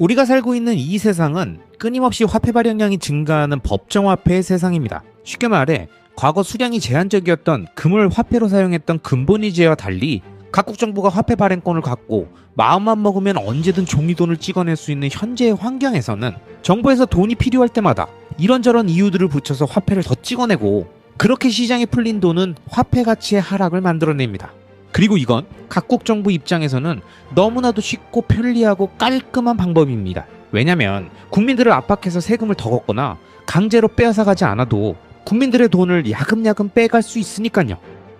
우리가 살고 있는 이 세상은 끊임없이 화폐 발행량이 증가하는 법정화폐의 세상입니다. 쉽게 말해 과거 수량이 제한적이었던 금을 화폐로 사용했던 금본위제와 달리 각국 정부가 화폐 발행권을 갖고 마음만 먹으면 언제든 종이돈을 찍어낼 수 있는 현재의 환경에서는 정부에서 돈이 필요할 때마다 이런저런 이유들을 붙여서 화폐를 더 찍어내고 그렇게 시장에 풀린 돈은 화폐 가치의 하락을 만들어냅니다. 그리고 이건 각국 정부 입장에서는 너무나도 쉽고 편리하고 깔끔한 방법입니다. 왜냐면 국민들을 압박해서 세금을 더 걷거나 강제로 빼앗아가지 않아도 국민들의 돈을 야금야금 빼갈 수 있으니까요.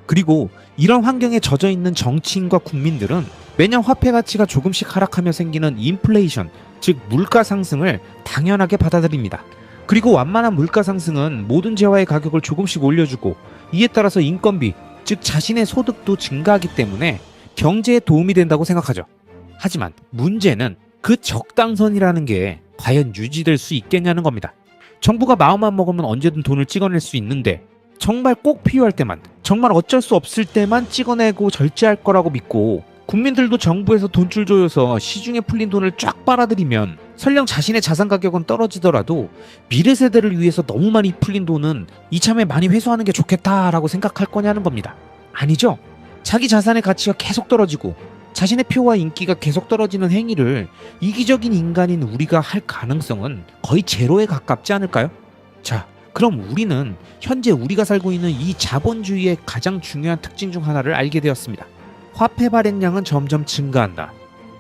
그리고 이런 환경에 젖어있는 정치인과 국민들은 매년 화폐 가치가 조금씩 하락하며 생기는 인플레이션, 즉 물가 상승을 당연하게 받아들입니다. 그리고 완만한 물가 상승은 모든 재화의 가격을 조금씩 올려주고 이에 따라서 인건비, 즉 자신의 소득도 증가하기 때문에 경제에 도움이 된다고 생각하죠. 하지만 문제는 그 적당선이라는 게 과연 유지될 수 있겠냐는 겁니다. 정부가 마음만 먹으면 언제든 돈을 찍어낼 수 있는데 정말 꼭 필요할 때만, 정말 어쩔 수 없을 때만 찍어내고 절제할 거라고 믿고 국민들도 정부에서 돈줄 조여서 시중에 풀린 돈을 쫙 빨아들이면 설령 자신의 자산 가격은 떨어지더라도 미래 세대를 위해서 너무 많이 풀린 돈은 이참에 많이 회수하는 게 좋겠다라고 생각할 거냐는 겁니다. 아니죠. 자기 자산의 가치가 계속 떨어지고 자신의 표와 인기가 계속 떨어지는 행위를 이기적인 인간인 우리가 할 가능성은 거의 제로에 가깝지 않을까요? 자, 그럼 우리는 현재 우리가 살고 있는 이 자본주의의 가장 중요한 특징 중 하나를 알게 되었습니다. 화폐 발행량은 점점 증가한다.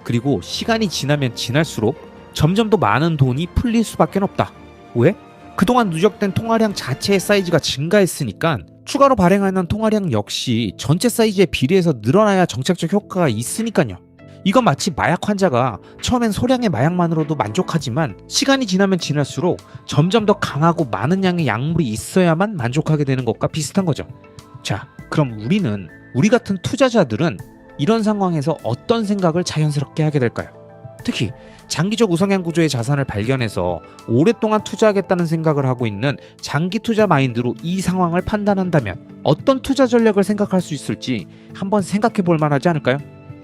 그리고 시간이 지나면 지날수록 점점 더 많은 돈이 풀릴 수밖에 없다. 왜? 그동안 누적된 통화량 자체의 사이즈가 증가했으니까 추가로 발행하는 통화량 역시 전체 사이즈에 비례해서 늘어나야 정책적 효과가 있으니까요. 이건 마치 마약 환자가 처음엔 소량의 마약만으로도 만족하지만 시간이 지나면 지날수록 점점 더 강하고 많은 양의 약물이 있어야만 만족하게 되는 것과 비슷한 거죠. 자, 그럼 우리 같은 투자자들은 이런 상황에서 어떤 생각을 자연스럽게 하게 될까요? 특히 장기적 우상향 구조의 자산을 발견해서 오랫동안 투자하겠다는 생각을 하고 있는 장기 투자 마인드로 이 상황을 판단한다면 어떤 투자 전략을 생각할 수 있을지 한번 생각해 볼 만하지 않을까요?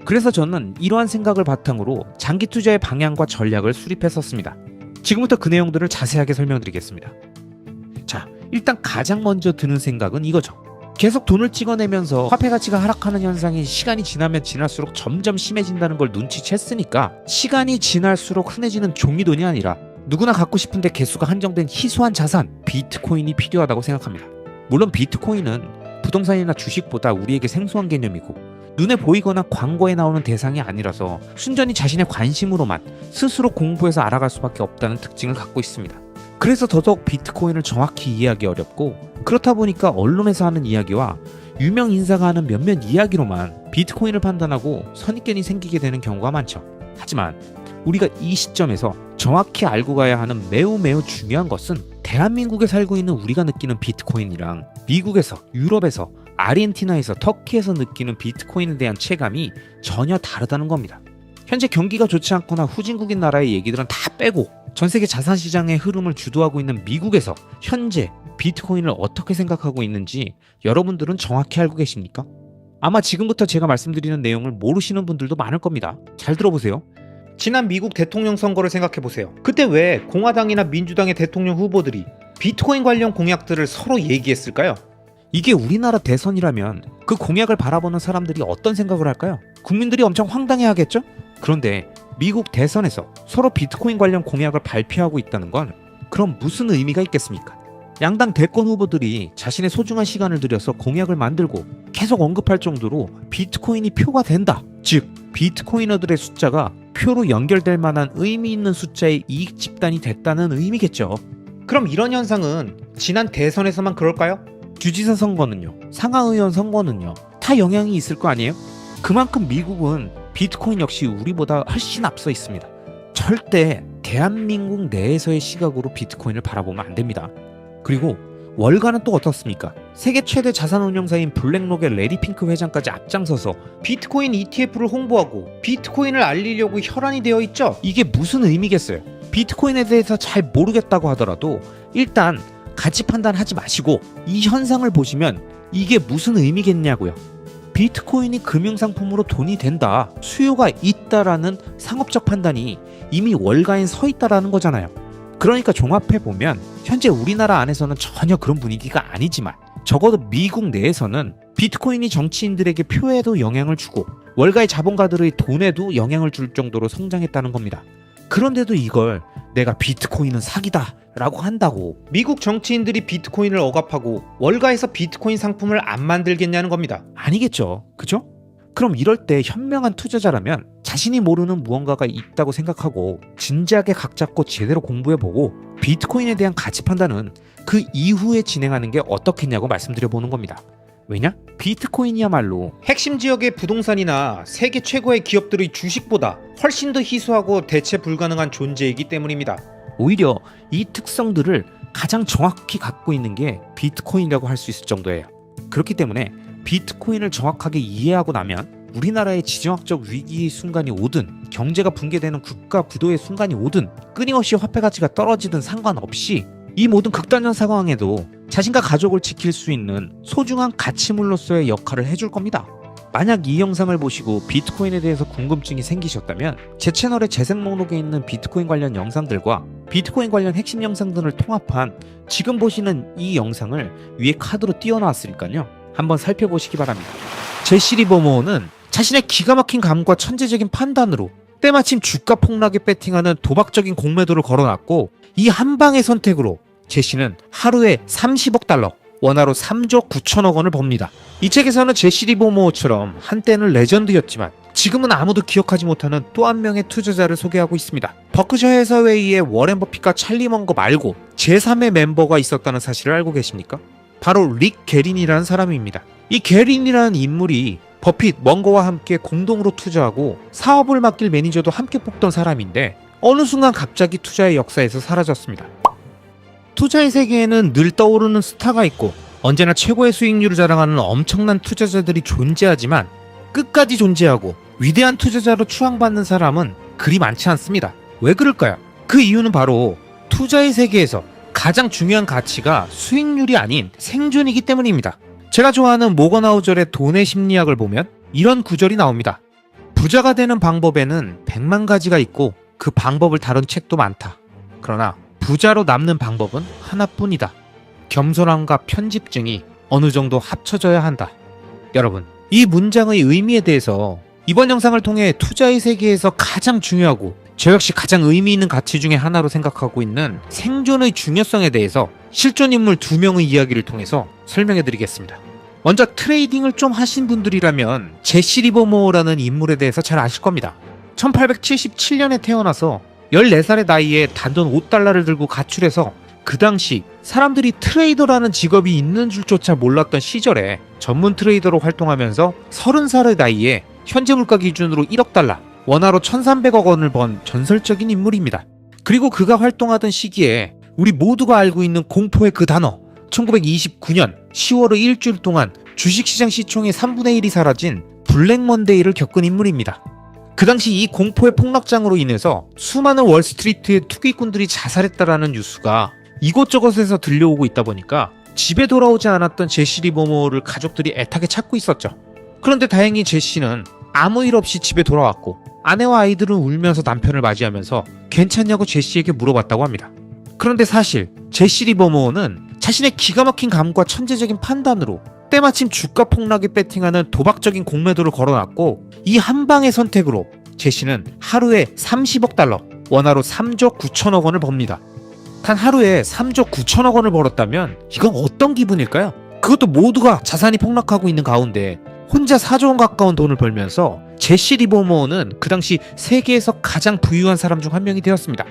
그래서 저는 이러한 생각을 바탕으로 장기 투자의 방향과 전략을 수립했었습니다. 지금부터 그 내용들을 자세하게 설명드리겠습니다. 자, 일단 가장 먼저 드는 생각은 이거죠. 계속 돈을 찍어내면서 화폐 가치가 하락하는 현상이 시간이 지나면 지날수록 점점 심해진다는 걸 눈치챘으니까 시간이 지날수록 흔해지는 종이돈이 아니라 누구나 갖고 싶은데 개수가 한정된 희소한 자산, 비트코인이 필요하다고 생각합니다. 물론 비트코인은 부동산이나 주식보다 우리에게 생소한 개념이고 눈에 보이거나 광고에 나오는 대상이 아니라서 순전히 자신의 관심으로만 스스로 공부해서 알아갈 수밖에 없다는 특징을 갖고 있습니다. 그래서 더더욱 비트코인을 정확히 이해하기 어렵고 그렇다 보니까 언론에서 하는 이야기와 유명 인사가 하는 몇몇 이야기로만 비트코인을 판단하고 선입견이 생기게 되는 경우가 많죠. 하지만 우리가 이 시점에서 정확히 알고 가야 하는 매우 중요한 것은 대한민국에 살고 있는 우리가 느끼는 비트코인이랑 미국에서, 유럽에서, 아르헨티나에서, 터키에서 느끼는 비트코인에 대한 체감이 전혀 다르다는 겁니다. 현재 경기가 좋지 않거나 후진국인 나라의 얘기들은 다 빼고 전 세계 자산시장의 흐름을 주도하고 있는 미국에서 현재 비트코인을 어떻게 생각하고 있는지 여러분들은 정확히 알고 계십니까? 아마 지금부터 제가 말씀드리는 내용을 모르시는 분들도 많을 겁니다. 잘 들어보세요. 지난 미국 대통령 선거를 생각해보세요. 그때 왜 공화당이나 민주당의 대통령 후보들이 비트코인 관련 공약들을 서로 얘기했을까요? 이게 우리나라 대선이라면 그 공약을 바라보는 사람들이 어떤 생각을 할까요? 국민들이 엄청 황당해하겠죠? 그런데 미국 대선에서 서로 비트코인 관련 공약을 발표하고 있다는 건 그럼 무슨 의미가 있겠습니까? 양당 대권 후보들이 자신의 소중한 시간을 들여서 공약을 만들고 계속 언급할 정도로 비트코인이 표가 된다. 즉, 비트코이너들의 숫자가 표로 연결될 만한 의미 있는 숫자의 이익 집단이 됐다는 의미겠죠. 그럼 이런 현상은 지난 대선에서만 그럴까요? 주지사 선거는요? 상하의원 선거는요? 다 영향이 있을 거 아니에요? 그만큼 미국은 비트코인 역시 우리보다 훨씬 앞서 있습니다. 절대 대한민국 내에서의 시각으로 비트코인을 바라보면 안 됩니다. 그리고 월가는 또 어떻습니까? 세계 최대 자산운용사인 블랙록의 레리 핑크 회장까지 앞장서서 비트코인 ETF를 홍보하고 비트코인을 알리려고 혈안이 되어 있죠? 이게 무슨 의미겠어요? 비트코인에 대해서 잘 모르겠다고 하더라도 일단 가치 판단하지 마시고 이 현상을 보시면 이게 무슨 의미겠냐고요. 비트코인이 금융상품으로 돈이 된다, 수요가 있다라는 상업적 판단이 이미 월가엔 서 있다라는 거잖아요. 그러니까 종합해보면 현재 우리나라 안에서는 전혀 그런 분위기가 아니지만 적어도 미국 내에서는 비트코인이 정치인들에게 표에도 영향을 주고 월가의 자본가들의 돈에도 영향을 줄 정도로 성장했다는 겁니다. 그런데도 이걸 내가 비트코인은 사기다 라고 한다고 미국 정치인들이 비트코인을 억압하고 월가에서 비트코인 상품을 안 만들겠냐는 겁니다. 아니겠죠. 그죠? 그럼 이럴 때 현명한 투자자라면 자신이 모르는 무언가가 있다고 생각하고 진지하게 각 잡고 제대로 공부해보고 비트코인에 대한 가치 판단은 그 이후에 진행하는 게 어떻겠냐고 말씀드려보는 겁니다. 왜냐? 비트코인이야말로 핵심 지역의 부동산이나 세계 최고의 기업들의 주식보다 훨씬 더 희소하고 대체 불가능한 존재이기 때문입니다. 오히려 이 특성들을 가장 정확히 갖고 있는 게 비트코인이라고 할 수 있을 정도예요. 그렇기 때문에 비트코인을 정확하게 이해하고 나면 우리나라의 지정학적 위기의 순간이 오든 경제가 붕괴되는 국가 구도의 순간이 오든 끊임없이 화폐 가치가 떨어지든 상관없이 이 모든 극단적 상황에도 자신과 가족을 지킬 수 있는 소중한 가치물로서의 역할을 해줄 겁니다. 만약 이 영상을 보시고 비트코인에 대해서 궁금증이 생기셨다면 제 채널의 재생 목록에 있는 비트코인 관련 영상들과 비트코인 관련 핵심 영상들을 통합한 지금 보시는 이 영상을 위에 카드로 띄워놨으니까요. 한번 살펴보시기 바랍니다. 제시 리버모어는 자신의 기가 막힌 감과 천재적인 판단으로 때마침 주가 폭락에 배팅하는 도박적인 공매도를 걸어놨고 이 한방의 선택으로 제시는 하루에 30억 달러, 원화로 3조 9천억 원을 법니다. 이 책에서는 제시 리버모어처럼 한때는 레전드였지만 지금은 아무도 기억하지 못하는 또 한 명의 투자자를 소개하고 있습니다. 버크셔 해서웨이의 워렌 버핏과 찰리 먼거 말고 제3의 멤버가 있었다는 사실을 알고 계십니까? 바로 릭 게린이라는 사람입니다. 이 게린이라는 인물이 버핏, 먼거와 함께 공동으로 투자하고 사업을 맡길 매니저도 함께 뽑던 사람인데 어느 순간 갑자기 투자의 역사에서 사라졌습니다. 투자의 세계에는 늘 떠오르는 스타가 있고 언제나 최고의 수익률을 자랑하는 엄청난 투자자들이 존재하지만 끝까지 존재하고 위대한 투자자로 추앙받는 사람은 그리 많지 않습니다. 왜 그럴까요? 그 이유는 바로 투자의 세계에서 가장 중요한 가치가 수익률이 아닌 생존이기 때문입니다. 제가 좋아하는 모건 하우절의 돈의 심리학을 보면 이런 구절이 나옵니다. 부자가 되는 방법에는 100만 가지가 있고 그 방법을 다룬 책도 많다. 그러나 부자로 남는 방법은 하나뿐이다. 겸손함과 편집증이 어느 정도 합쳐져야 한다. 여러분, 이 문장의 의미에 대해서 이번 영상을 통해 투자의 세계에서 가장 중요하고 저 역시 가장 의미 있는 가치 중에 하나로 생각하고 있는 생존의 중요성에 대해서 실존 인물 2명의 이야기를 통해서 설명해 드리겠습니다. 먼저 트레이딩을 좀 하신 분들이라면 제시 리버모어라는 인물에 대해서 잘 아실 겁니다. 1877년에 태어나서 14살의 나이에 단돈 5달러를 들고 가출해서 그 당시 사람들이 트레이더라는 직업이 있는 줄조차 몰랐던 시절에 전문 트레이더로 활동하면서 30살의 나이에 현재 물가 기준으로 1억 달러, 원화로 1300억 원을 번 전설적인 인물입니다. 그리고 그가 활동하던 시기에 우리 모두가 알고 있는 공포의 그 단어, 1929년 10월의 일주일 동안 주식시장 시총의 3분의 1이 사라진 블랙 먼데이를 겪은 인물입니다. 그 당시 이 공포의 폭락장으로 인해서 수많은 월스트리트의 투기꾼들이 자살했다라는 뉴스가 이곳저곳에서 들려오고 있다 보니까 집에 돌아오지 않았던 제시 리버모어를 가족들이 애타게 찾고 있었죠. 그런데 다행히 제시는 아무 일 없이 집에 돌아왔고 아내와 아이들은 울면서 남편을 맞이하면서 괜찮냐고 제시에게 물어봤다고 합니다. 그런데 사실 제시 리버모어는 자신의 기가 막힌 감과 천재적인 판단으로 때마침 주가 폭락에 배팅하는 도박적인 공매도를 걸어놨고 이 한방의 선택으로 제시는 하루에 30억 달러, 원화로 3조 9천억 원을 법니다. 단 하루에 3조 9천억 원을 벌었다면 이건 어떤 기분일까요? 그것도 모두가 자산이 폭락하고 있는 가운데 혼자 4조 원 가까운 돈을 벌면서 제시 리버모어는 그 당시 세계에서 가장 부유한 사람 중 한 명이 되었습니다.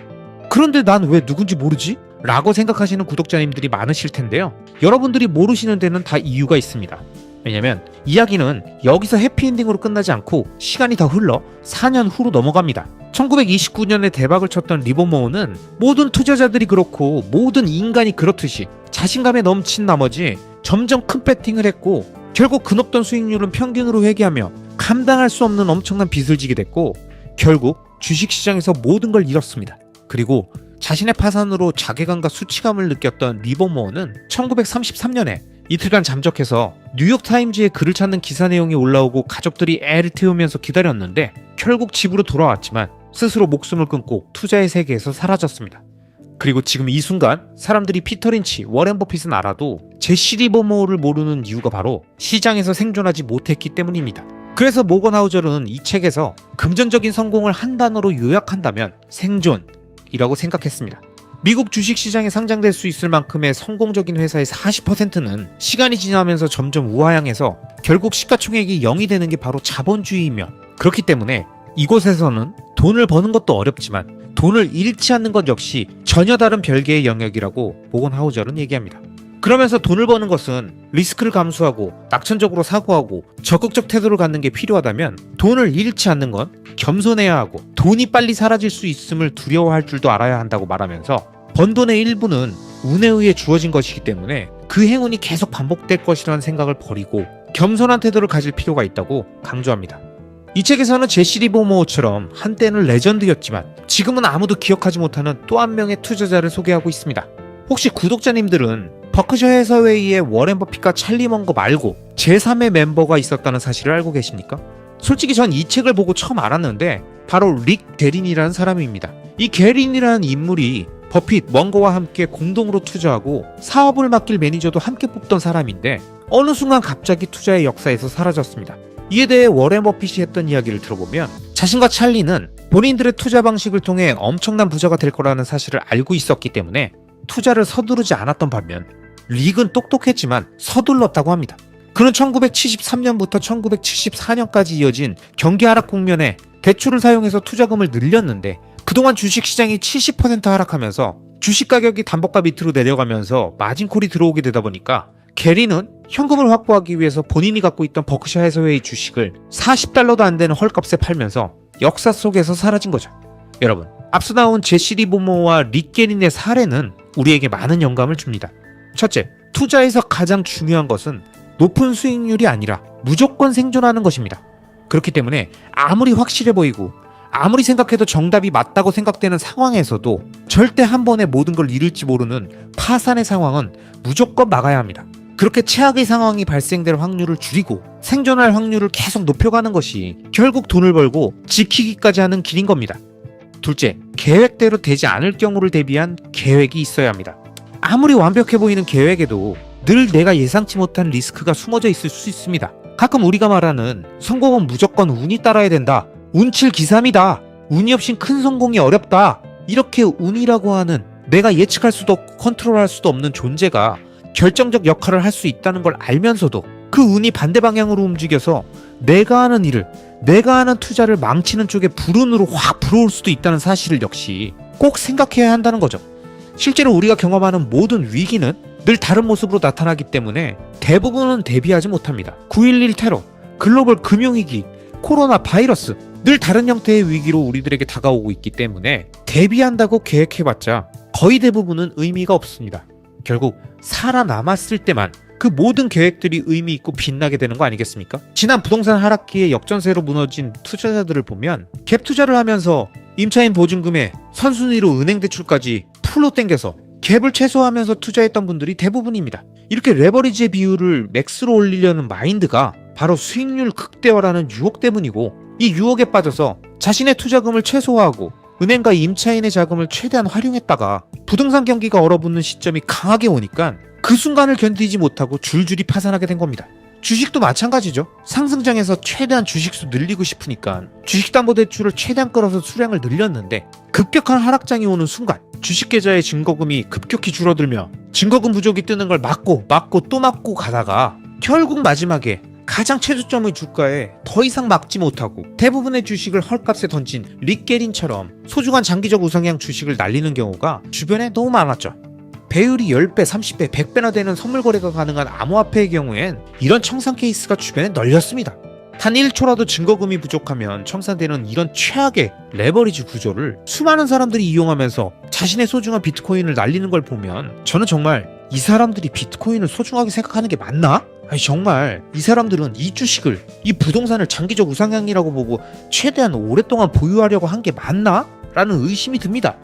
그런데 난 왜 누군지 모르지? 라고 생각하시는 구독자님들이 많으실 텐데요. 여러분들이 모르시는 데는 다 이유가 있습니다. 왜냐면 이야기는 여기서 해피엔딩으로 끝나지 않고 시간이 더 흘러 4년 후로 넘어갑니다. 1929년에 대박을 쳤던 리버모어는 모든 투자자들이 그렇고 모든 인간이 그렇듯이 자신감에 넘친 나머지 점점 큰 배팅을 했고 결국 그높던 수익률은 평균으로 회귀하며 감당할 수 없는 엄청난 빚을 지게 됐고 결국 주식시장에서 모든 걸 잃었습니다. 그리고 자신의 파산으로 자괴감과 수치감을 느꼈던 리버모어는 1933년에 이틀간 잠적해서 뉴욕타임즈에 글을 찾는 기사 내용이 올라오고 가족들이 애를 태우면서 기다렸는데 결국 집으로 돌아왔지만 스스로 목숨을 끊고 투자의 세계에서 사라졌습니다. 그리고 지금 이 순간 사람들이 피터 린치, 워렌 버핏은 알아도 제시 리버모어를 모르는 이유가 바로 시장에서 생존하지 못했기 때문입니다. 그래서 모건 하우저는 이 책에서 금전적인 성공을 한 단어로 요약한다면 생존이라고 생각했습니다. 미국 주식시장에 상장될 수 있을 만큼의 성공적인 회사의 40%는 시간이 지나면서 점점 우하향해서 결국 시가총액이 0이 되는 게 바로 자본주의이며, 그렇기 때문에 이곳에서는 돈을 버는 것도 어렵지만 돈을 잃지 않는 것 역시 전혀 다른 별개의 영역이라고 모건 하우저는 얘기합니다. 그러면서 돈을 버는 것은 리스크를 감수하고 낙천적으로 사고하고 적극적 태도를 갖는 게 필요하다면 돈을 잃지 않는 건 겸손해야 하고 돈이 빨리 사라질 수 있음을 두려워할 줄도 알아야 한다고 말하면서 번 돈의 일부는 운에 의해 주어진 것이기 때문에 그 행운이 계속 반복될 것이라는 생각을 버리고 겸손한 태도를 가질 필요가 있다고 강조합니다. 이 책에서는 제시 리버모어처럼 한때는 레전드였지만 지금은 아무도 기억하지 못하는 또 한 명의 투자자를 소개하고 있습니다. 혹시 구독자님들은 버크셔 해서웨이의 워렌 버핏과 찰리 먼거 말고 제3의 멤버가 있었다는 사실을 알고 계십니까? 솔직히 전 이 책을 보고 처음 알았는데 바로 릭 게린이라는 사람입니다. 이 게린이라는 인물이 버핏, 먼거와 함께 공동으로 투자하고 사업을 맡길 매니저도 함께 뽑던 사람인데 어느 순간 갑자기 투자의 역사에서 사라졌습니다. 이에 대해 워렌 버핏이 했던 이야기를 들어보면 자신과 찰리는 본인들의 투자 방식을 통해 엄청난 부자가 될 거라는 사실을 알고 있었기 때문에 투자를 서두르지 않았던 반면 릭은 똑똑했지만 서둘렀다고 합니다. 그는 1973년부터 1974년까지 이어진 경기 하락 국면에 대출을 사용해서 투자금을 늘렸는데 그동안 주식시장이 70% 하락하면서 주식 가격이 단법과 밑으로 내려가면서 마진콜이 들어오게 되다 보니까 게리는 현금을 확보하기 위해서 본인이 갖고 있던 버크셔 해서웨이 주식을 $40도 안 되는 헐값에 팔면서 역사 속에서 사라진 거죠. 여러분, 앞서 나온 제시 리버모어와 릭 게린의 사례는 우리에게 많은 영감을 줍니다. 첫째, 투자에서 가장 중요한 것은 높은 수익률이 아니라 무조건 생존하는 것입니다. 그렇기 때문에 아무리 확실해 보이고 아무리 생각해도 정답이 맞다고 생각되는 상황에서도 절대 한 번에 모든 걸 잃을지 모르는 파산의 상황은 무조건 막아야 합니다. 그렇게 최악의 상황이 발생될 확률을 줄이고 생존할 확률을 계속 높여가는 것이 결국 돈을 벌고 지키기까지 하는 길인 겁니다. 둘째, 계획대로 되지 않을 경우를 대비한 계획이 있어야 합니다. 아무리 완벽해 보이는 계획에도 늘 내가 예상치 못한 리스크가 숨어져 있을 수 있습니다. 가끔 우리가 말하는 성공은 무조건 운이 따라야 된다, 운칠기삼이다, 운이 없인 큰 성공이 어렵다, 이렇게 운이라고 하는 내가 예측할 수도 없고 컨트롤할 수도 없는 존재가 결정적 역할을 할 수 있다는 걸 알면서도 그 운이 반대 방향으로 움직여서 내가 하는 일을, 내가 하는 투자를 망치는 쪽에 불운으로 확 불어올 수도 있다는 사실을 역시 꼭 생각해야 한다는 거죠. 실제로 우리가 경험하는 모든 위기는 늘 다른 모습으로 나타나기 때문에 대부분은 대비하지 못합니다. 9.11 테러, 글로벌 금융위기, 코로나 바이러스, 늘 다른 형태의 위기로 우리들에게 다가오고 있기 때문에 대비한다고 계획해봤자 거의 대부분은 의미가 없습니다. 결국 살아남았을 때만 그 모든 계획들이 의미 있고 빛나게 되는 거 아니겠습니까? 지난 부동산 하락기에 역전세로 무너진 투자자들을 보면 갭 투자를 하면서 임차인 보증금에 선순위로 은행 대출까지 풀로 땡겨서 갭을 최소화하면서 투자했던 분들이 대부분입니다. 이렇게 레버리지의 비율을 맥스로 올리려는 마인드가 바로 수익률 극대화라는 유혹 때문이고, 이 유혹에 빠져서 자신의 투자금을 최소화하고 은행과 임차인의 자금을 최대한 활용했다가 부동산 경기가 얼어붙는 시점이 강하게 오니까 그 순간을 견디지 못하고 줄줄이 파산하게 된 겁니다. 주식도 마찬가지죠. 상승장에서 최대한 주식수 늘리고 싶으니까 주식담보대출을 최대한 끌어서 수량을 늘렸는데 급격한 하락장이 오는 순간 주식계좌의 증거금이 급격히 줄어들며 증거금 부족이 뜨는 걸 막고 또 막고 가다가 결국 마지막에 가장 최저점의 주가에 더 이상 막지 못하고 대부분의 주식을 헐값에 던진 릭 게린처럼 소중한 장기적 우상향 주식을 날리는 경우가 주변에 너무 많았죠. 배율이 10배, 30배, 100배나 되는 선물 거래가 가능한 암호화폐의 경우엔 이런 청산 케이스가 주변에 널렸습니다. 단 1초라도 증거금이 부족하면 청산되는 이런 최악의 레버리지 구조를 수많은 사람들이 이용하면서 자신의 소중한 비트코인을 날리는 걸 보면 저는 정말 이 사람들이 비트코인을 소중하게 생각하는 게 맞나? 아니 정말 이 사람들은 이 주식을, 이 부동산을 장기적 우상향이라고 보고 최대한 오랫동안 보유하려고 한 게 맞나? 라는 의심이 듭니다.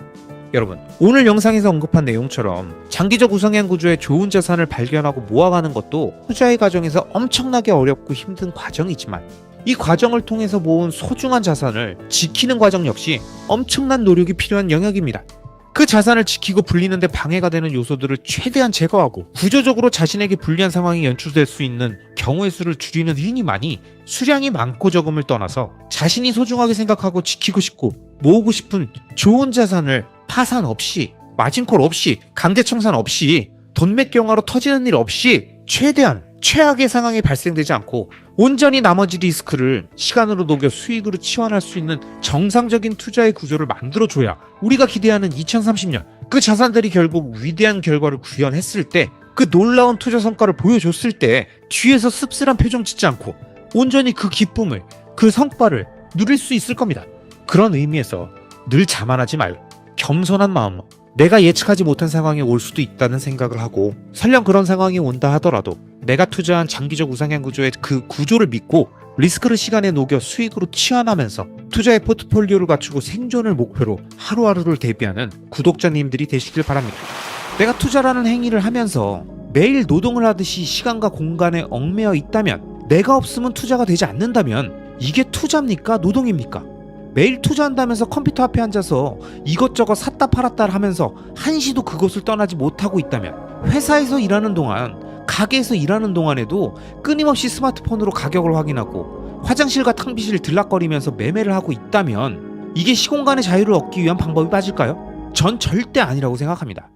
여러분, 오늘 영상에서 언급한 내용처럼 장기적 우상향 구조의 좋은 자산을 발견하고 모아가는 것도 투자의 과정에서 엄청나게 어렵고 힘든 과정이지만 이 과정을 통해서 모은 소중한 자산을 지키는 과정 역시 엄청난 노력이 필요한 영역입니다. 그 자산을 지키고 불리는데 방해가 되는 요소들을 최대한 제거하고 구조적으로 자신에게 불리한 상황이 연출될 수 있는 경우의 수를 줄이는 행위만이 수량이 많고 적음을 떠나서 자신이 소중하게 생각하고 지키고 싶고 모으고 싶은 좋은 자산을 파산 없이, 마진콜 없이, 강제청산 없이, 돈맥경화로 터지는 일 없이 최대한 최악의 상황이 발생되지 않고 온전히 나머지 리스크를 시간으로 녹여 수익으로 치환할 수 있는 정상적인 투자의 구조를 만들어줘야 우리가 기대하는 2030년 그 자산들이 결국 위대한 결과를 구현했을 때, 그 놀라운 투자 성과를 보여줬을 때 뒤에서 씁쓸한 표정 짓지 않고 온전히 그 기쁨을, 그 성과를 누릴 수 있을 겁니다. 그런 의미에서 늘 자만하지 말고 겸손한 마음으로 내가 예측하지 못한 상황이 올 수도 있다는 생각을 하고, 설령 그런 상황이 온다 하더라도 내가 투자한 장기적 우상향 구조의 그 구조를 믿고 리스크를 시간에 녹여 수익으로 치환하면서 투자의 포트폴리오를 갖추고 생존을 목표로 하루하루를 대비하는 구독자님들이 되시길 바랍니다. 내가 투자라는 행위를 하면서 매일 노동을 하듯이 시간과 공간에 얽매여 있다면, 내가 없으면 투자가 되지 않는다면 이게 투자입니까? 노동입니까? 매일 투자한다면서 컴퓨터 앞에 앉아서 이것저것 샀다 팔았다 하면서 한시도 그곳을 떠나지 못하고 있다면, 회사에서 일하는 동안, 가게에서 일하는 동안에도 끊임없이 스마트폰으로 가격을 확인하고 화장실과 탕비실 들락거리면서 매매를 하고 있다면 이게 시공간의 자유를 얻기 위한 방법이 맞을까요? 전 절대 아니라고 생각합니다.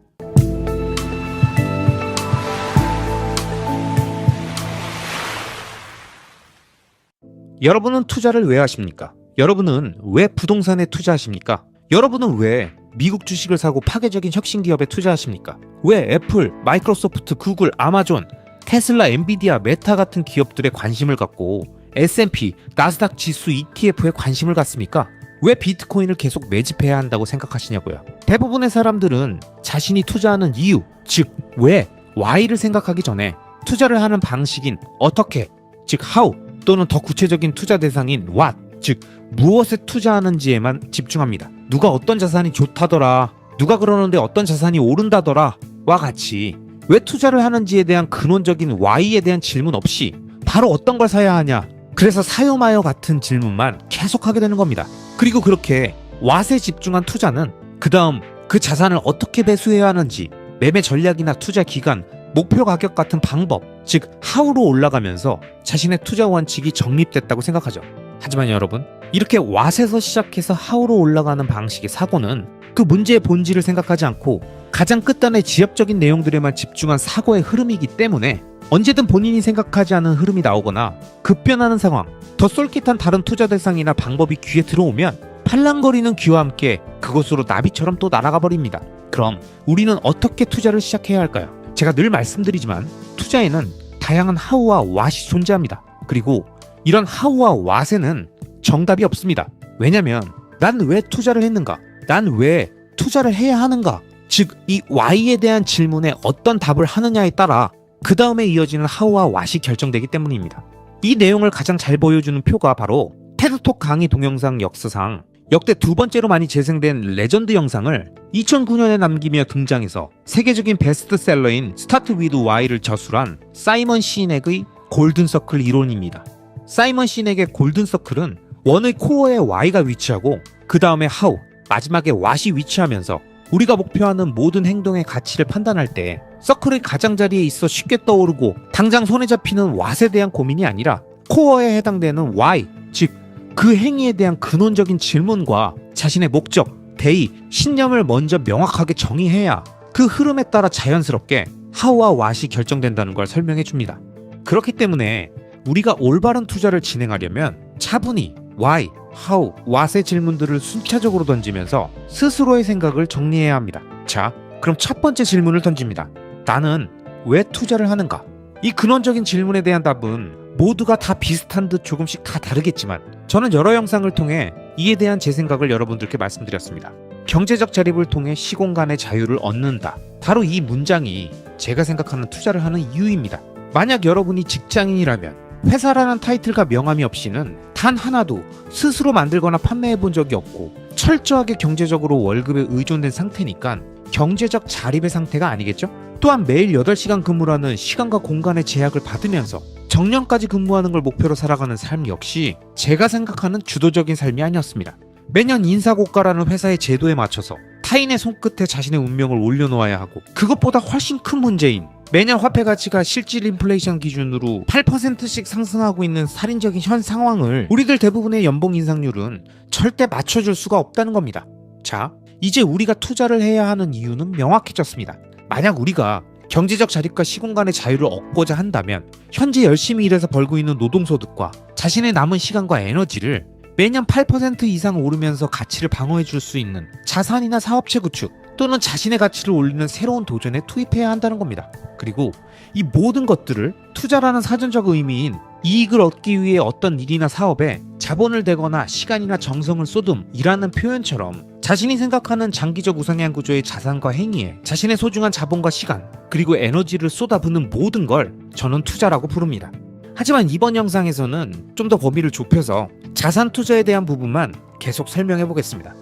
여러분은 투자를 왜 하십니까? 여러분은 왜 부동산에 투자하십니까? 여러분은 왜 미국 주식을 사고 파괴적인 혁신 기업에 투자하십니까? 왜 애플, 마이크로소프트, 구글, 아마존, 테슬라, 엔비디아, 메타 같은 기업들에 관심을 갖고 S&P, 나스닥 지수 ETF에 관심을 갖습니까? 왜 비트코인을 계속 매집해야 한다고 생각하시냐고요? 대부분의 사람들은 자신이 투자하는 이유, 즉 왜, why를 생각하기 전에 투자를 하는 방식인 어떻게, 즉 how, 또는 더 구체적인 투자 대상인 what, 즉 무엇에 투자하는지에만 집중합니다. 누가 어떤 자산이 좋다더라, 누가 그러는데 어떤 자산이 오른다더라 와 같이 왜 투자를 하는지에 대한 근원적인 why에 대한 질문 없이 바로 어떤 걸 사야 하냐, 그래서 사요 마요 같은 질문만 계속하게 되는 겁니다. 그리고 그렇게 what에 집중한 투자는 그 다음 그 자산을 어떻게 배수해야 하는지, 매매 전략이나 투자 기간, 목표 가격 같은 방법, 즉 how로 올라가면서 자신의 투자 원칙이 정립됐다고 생각하죠. 하지만 여러분, 이렇게 what에서 시작해서 how로 올라가는 방식의 사고는 그 문제의 본질을 생각하지 않고 가장 끝단의 지엽적인 내용들에만 집중한 사고의 흐름이기 때문에 언제든 본인이 생각하지 않은 흐름이 나오거나 급변하는 상황, 더 쏠깃한 다른 투자 대상이나 방법이 귀에 들어오면 팔랑거리는 귀와 함께 그곳으로 나비처럼 또 날아가 버립니다. 그럼 우리는 어떻게 투자를 시작해야 할까요? 제가 늘 말씀드리지만 투자에는 다양한 how와 what이 존재합니다. 그리고 이런 how와 what에는 정답이 없습니다. 왜냐면 난 왜 투자를 했는가? 난 왜 투자를 해야 하는가? 즉 이 why에 대한 질문에 어떤 답을 하느냐에 따라 그 다음에 이어지는 how와 what이 결정되기 때문입니다. 이 내용을 가장 잘 보여주는 표가 바로 테드톡 강의 동영상 역사상 역대 두 번째로 많이 재생된 레전드 영상을 2009년에 남기며 등장해서 세계적인 베스트셀러인 스타트 위드 Why를 저술한 사이먼 시넥의 골든서클 이론입니다. 사이먼 시넥의 골든서클은 원의 코어에 Y가 위치하고 그 다음에 How, 마지막에 What이 위치하면서 우리가 목표하는 모든 행동의 가치를 판단할 때 서클의 가장자리에 있어 쉽게 떠오르고 당장 손에 잡히는 What에 대한 고민이 아니라 코어에 해당되는 Why, 즉 그 행위에 대한 근원적인 질문과 자신의 목적, 대의, 신념을 먼저 명확하게 정의해야 그 흐름에 따라 자연스럽게 How와 What이 결정된다는 걸 설명해 줍니다. 그렇기 때문에 우리가 올바른 투자를 진행하려면 차분히 Why, How, What의 질문들을 순차적으로 던지면서 스스로의 생각을 정리해야 합니다. 자, 그럼 첫 번째 질문을 던집니다. 나는 왜 투자를 하는가? 이 근원적인 질문에 대한 답은 모두가 다 비슷한 듯 조금씩 다 다르겠지만 저는 여러 영상을 통해 이에 대한 제 생각을 여러분들께 말씀드렸습니다. 경제적 자립을 통해 시공간의 자유를 얻는다. 바로 이 문장이 제가 생각하는 투자를 하는 이유입니다. 만약 여러분이 직장인이라면 회사라는 타이틀과 명함이 없이는 단 하나도 스스로 만들거나 판매해 본 적이 없고 철저하게 경제적으로 월급에 의존된 상태니까 경제적 자립의 상태가 아니겠죠? 또한 매일 8시간 근무라는 시간과 공간의 제약을 받으면서 정년까지 근무하는 걸 목표로 살아가는 삶 역시 제가 생각하는 주도적인 삶이 아니었습니다. 매년 인사고가라는 회사의 제도에 맞춰서 타인의 손끝에 자신의 운명을 올려놓아야 하고, 그것보다 훨씬 큰 문제인 매년 화폐 가치가 실질 인플레이션 기준으로 8%씩 상승하고 있는 살인적인 현 상황을 우리들 대부분의 연봉 인상률은 절대 맞춰줄 수가 없다는 겁니다. 자, 이제 우리가 투자를 해야 하는 이유는 명확해졌습니다. 만약 우리가 경제적 자립과 시공간의 자유를 얻고자 한다면 현재 열심히 일해서 벌고 있는 노동소득과 자신의 남은 시간과 에너지를 매년 8% 이상 오르면서 가치를 방어해 줄 수 있는 자산이나 사업체 구축 또는 자신의 가치를 올리는 새로운 도전에 투입해야 한다는 겁니다. 그리고 이 모든 것들을 투자라는 사전적 의미인 이익을 얻기 위해 어떤 일이나 사업에 자본을 대거나 시간이나 정성을 쏟음이라는 표현처럼 자신이 생각하는 장기적 우상향 구조의 자산과 행위에 자신의 소중한 자본과 시간 그리고 에너지를 쏟아붓는 모든 걸 저는 투자라고 부릅니다. 하지만 이번 영상에서는 좀 더 범위를 좁혀서 자산 투자에 대한 부분만 계속 설명해 보겠습니다.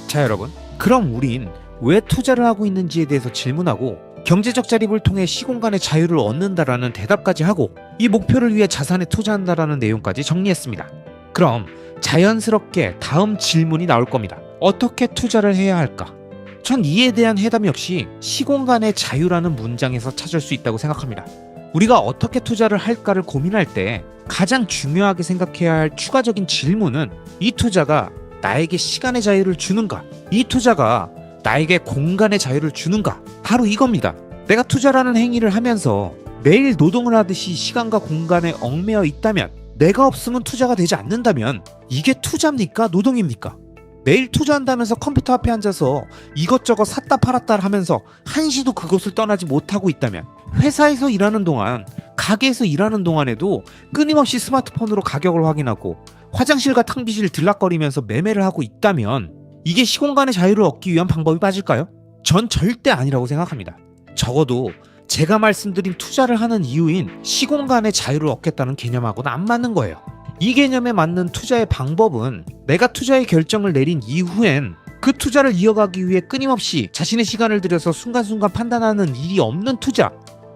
자, 여러분, 그럼 우린 왜 투자를 하고 있는지에 대해서 질문하고 경제적 자립을 통해 시공간의 자유를 얻는다라는 대답까지 하고 이 목표를 위해 자산에 투자한다라는 내용까지 정리했습니다. 그럼 자연스럽게 다음 질문이 나올 겁니다. 어떻게 투자를 해야 할까? 전 이에 대한 해답 역시 시공간의 자유라는 문장에서 찾을 수 있다고 생각합니다. 우리가 어떻게 투자를 할까를 고민할 때 가장 중요하게 생각해야 할 추가적인 질문은 이 투자가 나에게 시간의 자유를 주는가? 이 투자가 나에게 공간의 자유를 주는가? 바로 이겁니다. 내가 투자라는 행위를 하면서 매일 노동을 하듯이 시간과 공간에 얽매여 있다면, 내가 없으면 투자가 되지 않는다면 이게 투자입니까? 노동입니까? 매일 투자한다면서 컴퓨터 앞에 앉아서 이것저것 샀다 팔았다 하면서 한시도 그곳을 떠나지 못하고 있다면, 회사에서 일하는 동안, 가게에서 일하는 동안에도 끊임없이 스마트폰으로 가격을 확인하고 화장실과 탕비실 들락거리면서 매매를 하고 있다면 이게 시공간의 자유를 얻기 위한 방법이 맞을까요? 전 절대 아니라고 생각합니다. 적어도 제가 말씀드린 투자를 하는 이유인 시공간의 자유를 얻겠다는 개념하고는 안 맞는 거예요. 이 개념에 맞는 투자의 방법은 내가 투자의 결정을 내린 이후엔 그 투자를 이어가기 위해 끊임없이 자신의 시간을 들여서 순간순간 판단하는 일이 없는 투자,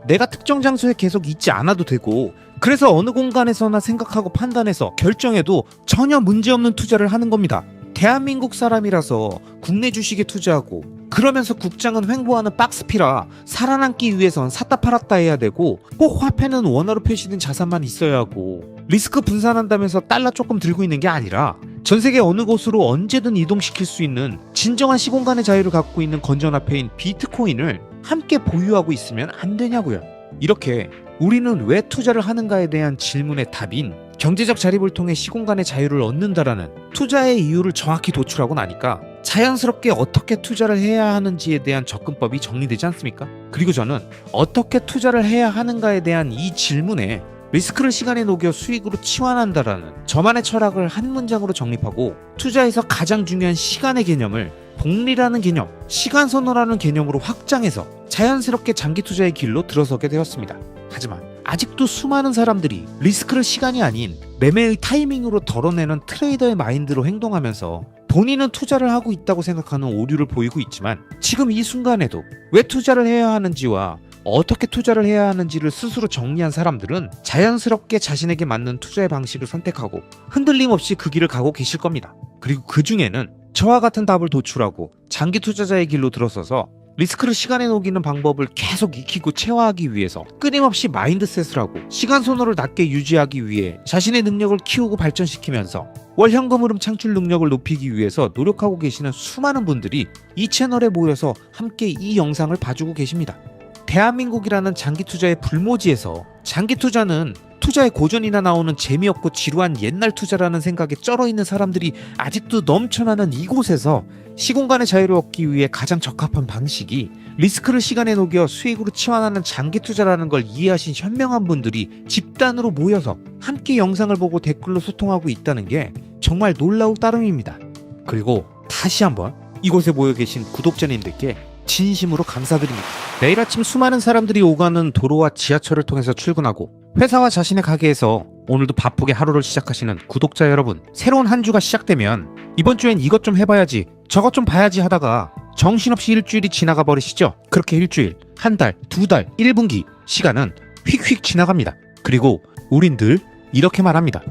내가 특정 장소에 계속 있지 않아도 되고, 그래서 어느 공간에서나 생각하고 판단해서 결정해도 전혀 문제없는 투자를 하는 겁니다. 대한민국 사람이라서 국내 주식에 투자하고 그러면서 국장은 횡보하는 박스피라 살아남기 위해선 샀다 팔았다 해야 되고, 꼭 화폐는 원화로 표시된 자산만 있어야 하고, 리스크 분산한다면서 달러 조금 들고 있는 게 아니라 전 세계 어느 곳으로 언제든 이동시킬 수 있는 진정한 시공간의 자유를 갖고 있는 건전화폐인 비트코인을 함께 보유하고 있으면 안 되냐고요. 이렇게 우리는 왜 투자를 하는가에 대한 질문의 답인 경제적 자립을 통해 시공간의 자유를 얻는다라는 투자의 이유를 정확히 도출하고 나니까 자연스럽게 어떻게 투자를 해야 하는지에 대한 접근법이 정리되지 않습니까? 그리고 저는 어떻게 투자를 해야 하는가에 대한 이 질문에 리스크를 시간에 녹여 수익으로 치환한다라는 저만의 철학을 한 문장으로 정립하고, 투자에서 가장 중요한 시간의 개념을 복리라는 개념, 시간선호라는 개념으로 확장해서 자연스럽게 장기 투자의 길로 들어서게 되었습니다. 하지만 아직도 수많은 사람들이 리스크를 시간이 아닌 매매의 타이밍으로 덜어내는 트레이더의 마인드로 행동하면서 본인은 투자를 하고 있다고 생각하는 오류를 보이고 있지만, 지금 이 순간에도 왜 투자를 해야 하는지와 어떻게 투자를 해야 하는지를 스스로 정리한 사람들은 자연스럽게 자신에게 맞는 투자의 방식을 선택하고 흔들림 없이 그 길을 가고 계실 겁니다. 그리고 그 중에는 저와 같은 답을 도출하고 장기 투자자의 길로 들어서서 리스크를 시간에 녹이는 방법을 계속 익히고 체화하기 위해서 끊임없이 마인드셋을 하고 시간 선호를 낮게 유지하기 위해 자신의 능력을 키우고 발전시키면서 월 현금 흐름 창출 능력을 높이기 위해서 노력하고 계시는 수많은 분들이 이 채널에 모여서 함께 이 영상을 봐주고 계십니다. 대한민국이라는 장기 투자의 불모지에서 장기 투자는 투자의 고전이나 나오는 재미없고 지루한 옛날 투자라는 생각에 쩔어있는 사람들이 아직도 넘쳐나는 이곳에서 시공간의 자유를 얻기 위해 가장 적합한 방식이 리스크를 시간에 녹여 수익으로 치환하는 장기 투자라는 걸 이해하신 현명한 분들이 집단으로 모여서 함께 영상을 보고 댓글로 소통하고 있다는 게 정말 놀라울 따름입니다. 그리고 다시 한번 이곳에 모여 계신 구독자님들께 진심으로 감사드립니다. 매일 아침 수많은 사람들이 오가는 도로와 지하철을 통해서 출근하고 회사와 자신의 가게에서 오늘도 바쁘게 하루를 시작하시는 구독자 여러분, 새로운 한 주가 시작되면 이번 주엔 이것 좀 해봐야지, 저것 좀 봐야지 하다가 정신없이 일주일이 지나가 버리시죠? 그렇게 일주일, 한 달, 두 달, 1분기 시간은 휙휙 지나갑니다. 그리고 우린 늘 이렇게 말합니다.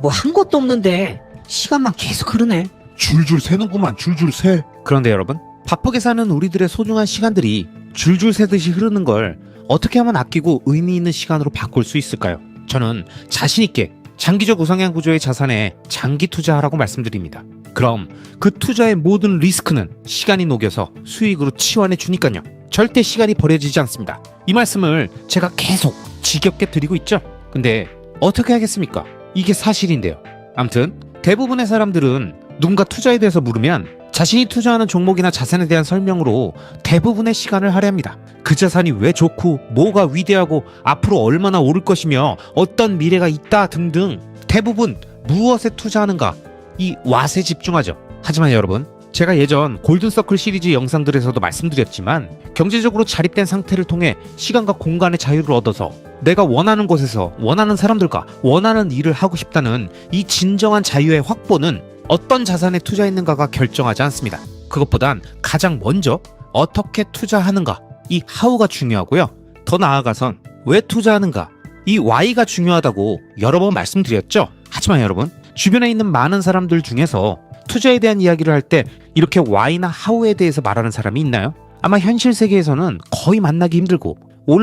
뭐 한 것도 없는데 시간만 계속 흐르네. 줄줄 새는구만, 줄줄 새. 그런데 여러분, 바쁘게 사는 우리들의 소중한 시간들이 줄줄 새듯이 흐르는 걸 어떻게 하면 아끼고 의미 있는 시간으로 바꿀 수 있을까요? 저는 자신 있게 장기적 우상향 구조의 자산에 장기 투자하라고 말씀드립니다. 그럼 그 투자의 모든 리스크는 시간이 녹여서 수익으로 치환해 주니까요. 절대 시간이 버려지지 않습니다. 이 말씀을 제가 계속 지겹게 드리고 있죠. 근데 어떻게 하겠습니까? 이게 사실인데요. 암튼 대부분의 사람들은 누군가 투자에 대해서 물으면 자신이 투자하는 종목이나 자산에 대한 설명으로 대부분의 시간을 할애합니다. 그 자산이 왜 좋고 뭐가 위대하고 앞으로 얼마나 오를 것이며 어떤 미래가 있다 등등 대부분 무엇에 투자하는가 이 왓에 집중하죠. 하지만 여러분, 제가 예전 골든서클 시리즈 영상들에서도 말씀드렸지만 경제적으로 자립된 상태를 통해 시간과 공간의 자유를 얻어서 내가 원하는 곳에서 원하는 사람들과 원하는 일을 하고 싶다는 이 진정한 자유의 확보는 어떤 자산에 투자했는가가 결정하지 않습니다. 그것보단 가장 먼저 어떻게 투자하는가 이 하우가 중요하고요. 더 나아가선 왜 투자하는가 이 why가 중요하다고 여러 번 말씀드렸죠. 하지만 여러분, 주변에 있는 많은 사람들 중에서 투자에 대한 이야기를 할 때 이렇게 why나 how에 대해서 말하는 사람이 있나요? 아마 현실 세계에서는 거의 만나기 힘들고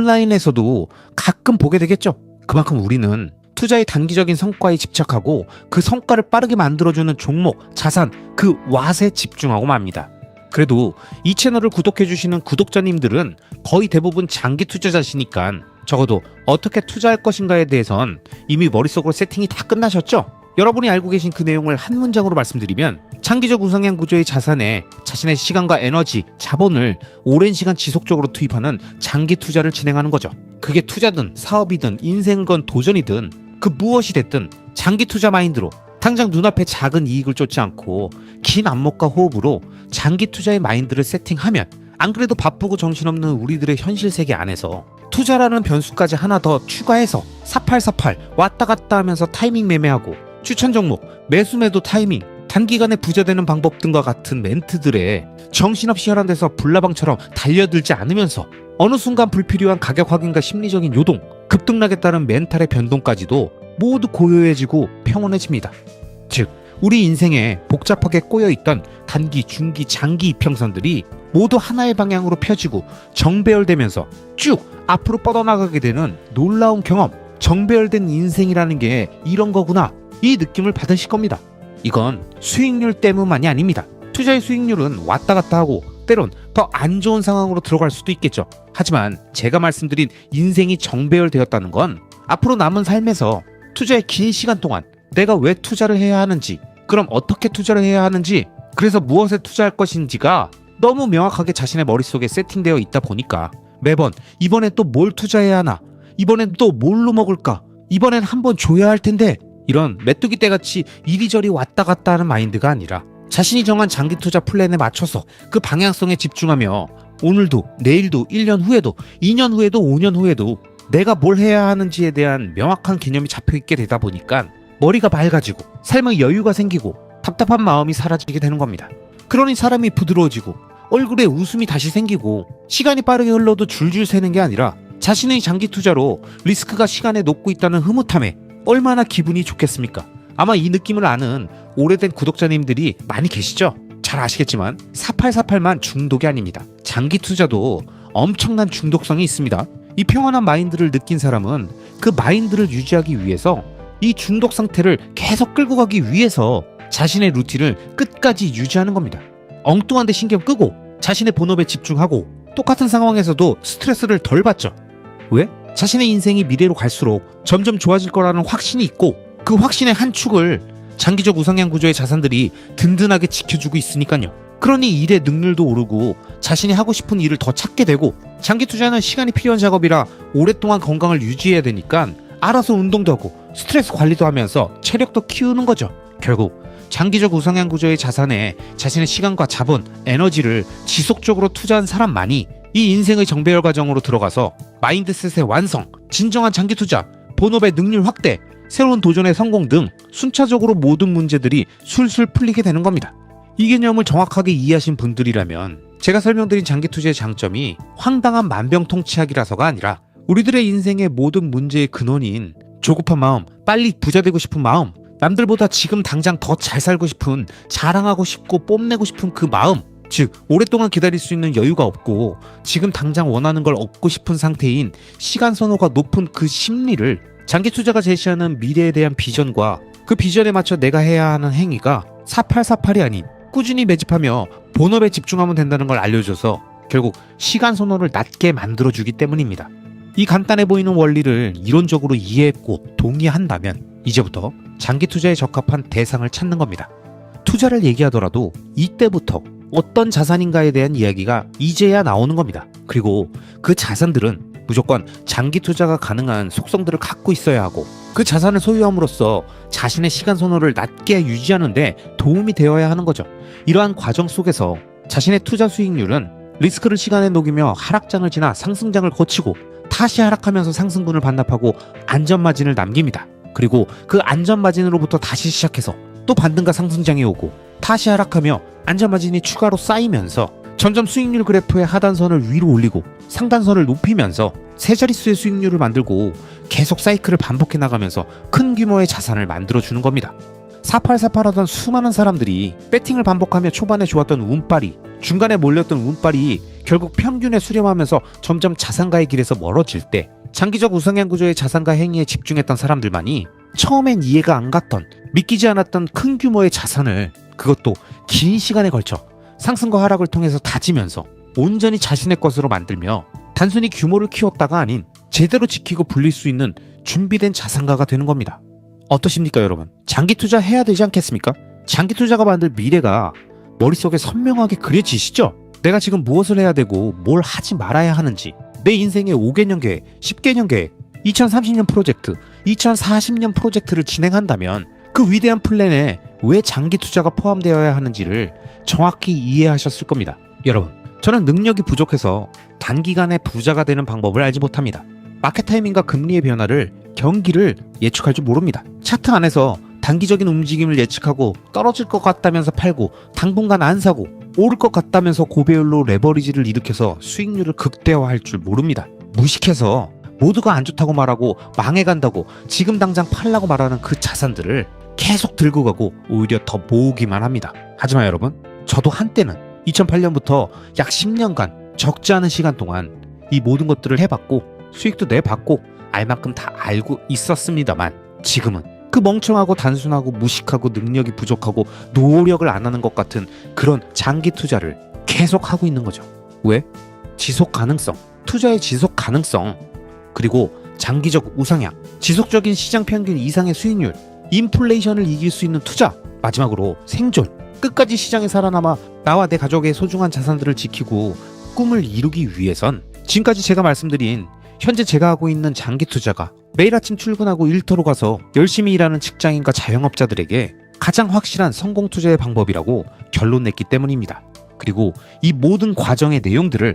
온라인에서도 가끔 보게 되겠죠. 그만큼 우리는 투자의 단기적인 성과에 집착하고 그 성과를 빠르게 만들어주는 종목, 자산, 그 what에 집중하고 맙니다. 그래도 이 채널을 구독해주시는 구독자님들은 거의 대부분 장기 투자자시니까 적어도 어떻게 투자할 것인가에 대해선 이미 머릿속으로 세팅이 다 끝나셨죠? 여러분이 알고 계신 그 내용을 한 문장으로 말씀드리면 장기적 우상향 구조의 자산에 자신의 시간과 에너지, 자본을 오랜 시간 지속적으로 투입하는 장기 투자를 진행하는 거죠. 그게 투자든 사업이든 인생건 도전이든 그 무엇이 됐든 장기 투자 마인드로 당장 눈앞에 작은 이익을 쫓지 않고 긴 안목과 호흡으로 장기 투자의 마인드를 세팅하면 안 그래도 바쁘고 정신없는 우리들의 현실 세계 안에서 투자라는 변수까지 하나 더 추가해서 4848 왔다 갔다 하면서 타이밍 매매하고 추천 종목, 매수 매도 타이밍, 단기간에 부자되는 방법 등과 같은 멘트들에 정신없이 혈안돼서 불나방처럼 달려들지 않으면서 어느 순간 불필요한 가격 확인과 심리적인 요동, 급등락에 따른 멘탈의 변동까지도 모두 고요해지고 평온해집니다. 즉, 우리 인생에 복잡하게 꼬여있던 단기, 중기, 장기 이평선들이 모두 하나의 방향으로 펴지고 정배열되면서 쭉 앞으로 뻗어나가게 되는 놀라운 경험, 정배열된 인생이라는 게 이런 거구나, 이 느낌을 받으실 겁니다. 이건 수익률 때문만이 아닙니다. 투자의 수익률은 왔다 갔다 하고 때론 더 안 좋은 상황으로 들어갈 수도 있겠죠. 하지만 제가 말씀드린 인생이 정배열되었다는 건 앞으로 남은 삶에서 투자의 긴 시간 동안 내가 왜 투자를 해야 하는지, 그럼 어떻게 투자를 해야 하는지, 그래서 무엇에 투자할 것인지가 너무 명확하게 자신의 머릿속에 세팅되어 있다 보니까 매번 이번엔 또 뭘 투자해야 하나, 이번엔 또 뭘로 먹을까, 이번엔 한번 줘야 할 텐데, 이런 메뚜기 떼같이 이리저리 왔다 갔다 하는 마인드가 아니라 자신이 정한 장기 투자 플랜에 맞춰서 그 방향성에 집중하며 오늘도, 내일도, 1년 후에도, 2년 후에도, 5년 후에도 내가 뭘 해야 하는지에 대한 명확한 개념이 잡혀있게 되다 보니까 머리가 맑아지고 삶의 여유가 생기고 답답한 마음이 사라지게 되는 겁니다. 그러니 사람이 부드러워지고 얼굴에 웃음이 다시 생기고 시간이 빠르게 흘러도 줄줄 새는 게 아니라 자신의 장기 투자로 리스크가 시간에 녹고 있다는 흐뭇함에 얼마나 기분이 좋겠습니까? 아마 이 느낌을 아는 오래된 구독자님들이 많이 계시죠? 잘 아시겠지만 4848만 중독이 아닙니다. 장기 투자도 엄청난 중독성이 있습니다. 이 평온한 마인드를 느낀 사람은 그 마인드를 유지하기 위해서 이 중독 상태를 계속 끌고 가기 위해서 자신의 루틴을 끝까지 유지하는 겁니다. 엉뚱한데 신경 끄고 자신의 본업에 집중하고 똑같은 상황에서도 스트레스를 덜 받죠. 왜? 자신의 인생이 미래로 갈수록 점점 좋아질 거라는 확신이 있고 그 확신의 한 축을 장기적 우상향 구조의 자산들이 든든하게 지켜주고 있으니까요. 그러니 일의 능률도 오르고 자신이 하고 싶은 일을 더 찾게 되고 장기 투자는 시간이 필요한 작업이라 오랫동안 건강을 유지해야 되니까 알아서 운동도 하고 스트레스 관리도 하면서 체력도 키우는 거죠. 결국 장기적 우상향 구조의 자산에 자신의 시간과 자본, 에너지를 지속적으로 투자한 사람만이 이 인생의 정배열 과정으로 들어가서 마인드셋의 완성, 진정한 장기 투자, 본업의 능률 확대, 새로운 도전의 성공 등 순차적으로 모든 문제들이 술술 풀리게 되는 겁니다. 이 개념을 정확하게 이해하신 분들이라면 제가 설명드린 장기투자의 장점이 황당한 만병통치약이라서가 아니라 우리들의 인생의 모든 문제의 근원인 조급한 마음, 빨리 부자 되고 싶은 마음, 남들보다 지금 당장 더 잘 살고 싶은, 자랑하고 싶고 뽐내고 싶은 그 마음, 즉 오랫동안 기다릴 수 있는 여유가 없고 지금 당장 원하는 걸 얻고 싶은 상태인 시간 선호가 높은 그 심리를 장기투자가 제시하는 미래에 대한 비전과 그 비전에 맞춰 내가 해야 하는 행위가 4848이 아닌 꾸준히 매집하며 본업에 집중하면 된다는 걸 알려줘서 결국 시간 선호를 낮게 만들어주기 때문입니다. 이 간단해 보이는 원리를 이론적으로 이해했고 동의한다면 이제부터 장기투자에 적합한 대상을 찾는 겁니다. 투자를 얘기하더라도 이때부터 어떤 자산인가에 대한 이야기가 이제야 나오는 겁니다. 그리고 그 자산들은 무조건 장기 투자가 가능한 속성들을 갖고 있어야 하고 그 자산을 소유함으로써 자신의 시간 선호를 낮게 유지하는데 도움이 되어야 하는 거죠. 이러한 과정 속에서 자신의 투자 수익률은 리스크를 시간에 녹이며 하락장을 지나 상승장을 거치고 다시 하락하면서 상승분을 반납하고 안전마진을 남깁니다. 그리고 그 안전마진으로부터 다시 시작해서 또 반등과 상승장이 오고 다시 하락하며 안전마진이 추가로 쌓이면서 점점 수익률 그래프의 하단선을 위로 올리고 상단선을 높이면서 세 자릿수의 수익률을 만들고 계속 사이클을 반복해 나가면서 큰 규모의 자산을 만들어주는 겁니다. 4848하던 수많은 사람들이 배팅을 반복하며 초반에 좋았던 운빨이 중간에 몰렸던 운빨이 결국 평균에 수렴하면서 점점 자산가의 길에서 멀어질 때 장기적 우상향 구조의 자산가 행위에 집중했던 사람들만이 처음엔 이해가 안 갔던 믿기지 않았던 큰 규모의 자산을 그것도 긴 시간에 걸쳐 상승과 하락을 통해서 다지면서 온전히 자신의 것으로 만들며 단순히 규모를 키웠다가 아닌 제대로 지키고 불릴 수 있는 준비된 자산가가 되는 겁니다. 어떠십니까 여러분? 장기 투자 해야 되지 않겠습니까? 장기 투자가 만들 미래가 머릿속에 선명하게 그려지시죠? 내가 지금 무엇을 해야 되고 뭘 하지 말아야 하는지 내 인생의 5개년 계획, 10개년 계획, 2030년 프로젝트, 2040년 프로젝트를 진행한다면 그 위대한 플랜에 왜 장기 투자가 포함되어야 하는지를 정확히 이해하셨을 겁니다. 여러분, 저는 능력이 부족해서 단기간에 부자가 되는 방법을 알지 못합니다. 마켓 타이밍과 금리의 변화를, 경기를 예측할 줄 모릅니다. 차트 안에서 단기적인 움직임을 예측하고 떨어질 것 같다면서 팔고 당분간 안 사고 오를 것 같다면서 고배율로 레버리지를 일으켜서 수익률을 극대화할 줄 모릅니다. 무식해서 모두가 안 좋다고 말하고 망해간다고 지금 당장 팔라고 말하는 그 자산들을 계속 들고 가고 오히려 더 모으기만 합니다. 하지만 여러분, 저도 한때는 2008년부터 약 10년간 적지 않은 시간 동안 이 모든 것들을 해봤고 수익도 내봤고 알만큼 다 알고 있었습니다만 지금은 그 멍청하고 단순하고 무식하고 능력이 부족하고 노력을 안 하는 것 같은 그런 장기 투자를 계속 하고 있는 거죠. 왜? 지속 가능성, 투자의 지속 가능성, 그리고 장기적 우상향, 지속적인 시장 평균 이상의 수익률, 인플레이션을 이길 수 있는 투자, 마지막으로 생존, 끝까지 시장에 살아남아 나와 내 가족의 소중한 자산들을 지키고 꿈을 이루기 위해선 지금까지 제가 말씀드린 현재 제가 하고 있는 장기 투자가 매일 아침 출근하고 일터로 가서 열심히 일하는 직장인과 자영업자들에게 가장 확실한 성공 투자의 방법이라고 결론 냈기 때문입니다. 그리고 이 모든 과정의 내용들을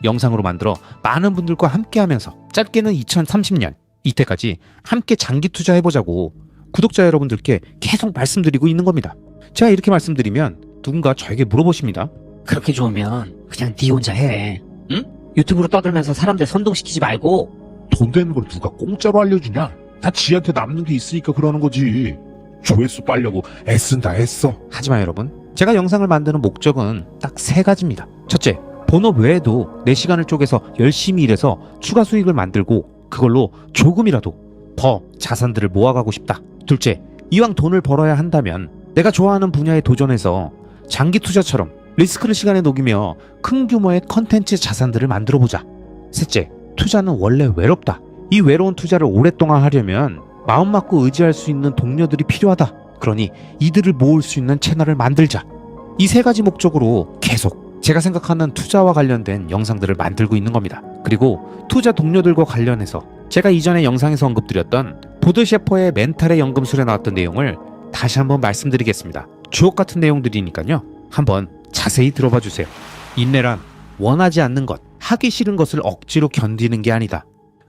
영상으로 만들어 많은 분들과 함께 하면서 짧게는 2030년 이때까지 함께 장기 투자해보자고 구독자 여러분들께 계속 말씀드리고 있는 겁니다. 제가 이렇게 말씀드리면 누군가 저에게 물어보십니다. 그렇게 좋으면 그냥 네 혼자 해. 응? 유튜브로 떠들면서 사람들 선동시키지 말고. 돈 되는 걸 누가 공짜로 알려주냐? 다 지한테 남는 게 있으니까 그러는 거지. 조회수 빨려고 애쓴다 애써. 하지만 여러분, 제가 영상을 만드는 목적은 딱 3가지입니다. 첫째, 본업 외에도 내 시간을 쪼개서 열심히 일해서 추가 수익을 만들고 그걸로 조금이라도 더 자산들을 모아가고 싶다. 둘째, 이왕 돈을 벌어야 한다면 내가 좋아하는 분야에 도전해서 장기 투자처럼 리스크를 시간에 녹이며 큰 규모의 컨텐츠 자산들을 만들어보자. 셋째, 투자는 원래 외롭다. 이 외로운 투자를 오랫동안 하려면 마음 맞고 의지할 수 있는 동료들이 필요하다. 그러니 이들을 모을 수 있는 채널을 만들자. 이 3가지 목적으로 계속 제가 생각하는 투자와 관련된 영상들을 만들고 있는 겁니다. 그리고 투자 동료들과 관련해서 제가 이전에 영상에서 언급드렸던 보드 셰퍼의 멘탈의 연금술에 나왔던 내용을 다시 한번 말씀드리겠습니다. 주옥 같은 내용들이니까요. 한번 자세히 들어봐 주세요. 인내란 원하지 않는 것, 하기 싫은 것을 억지로 견디는 게 아니다.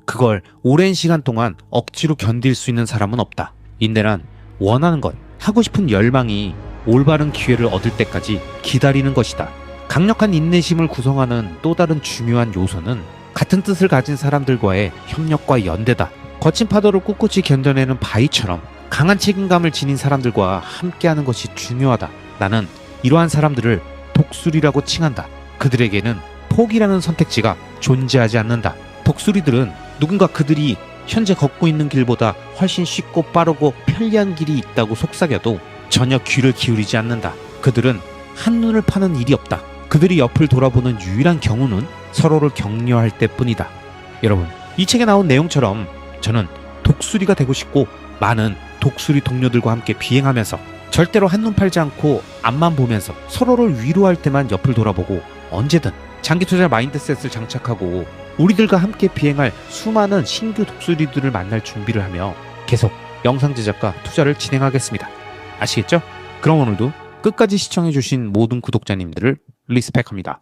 그걸 오랜 시간 동안 억지로 견딜 수 있는 사람은 없다. 인내란 원하는 것, 하고 싶은 열망이 올바른 기회를 얻을 때까지 기다리는 것이다. 강력한 인내심을 구성하는 또 다른 중요한 요소는 같은 뜻을 가진 사람들과의 협력과 연대다. 거친 파도를 꿋꿋이 견뎌내는 바위처럼 강한 책임감을 지닌 사람들과 함께하는 것이 중요하다. 나는 이러한 사람들을 독수리라고 칭한다. 그들에게는 포기라는 선택지가 존재하지 않는다. 독수리들은 누군가 그들이 현재 걷고 있는 길보다 훨씬 쉽고 빠르고 편리한 길이 있다고 속삭여도 전혀 귀를 기울이지 않는다. 그들은 한눈을 파는 일이 없다. 그들이 옆을 돌아보는 유일한 경우는 서로를 격려할 때뿐이다. 여러분, 이 책에 나온 내용처럼 저는 독수리가 되고 싶고 많은 독수리 동료들과 함께 비행하면서 절대로 한눈 팔지 않고 앞만 보면서 서로를 위로할 때만 옆을 돌아보고 언제든 장기 투자 마인드셋을 장착하고 우리들과 함께 비행할 수많은 신규 독수리들을 만날 준비를 하며 계속 영상 제작과 투자를 진행하겠습니다. 아시겠죠? 그럼 오늘도 끝까지 시청해주신 모든 구독자님들을 리스펙합니다.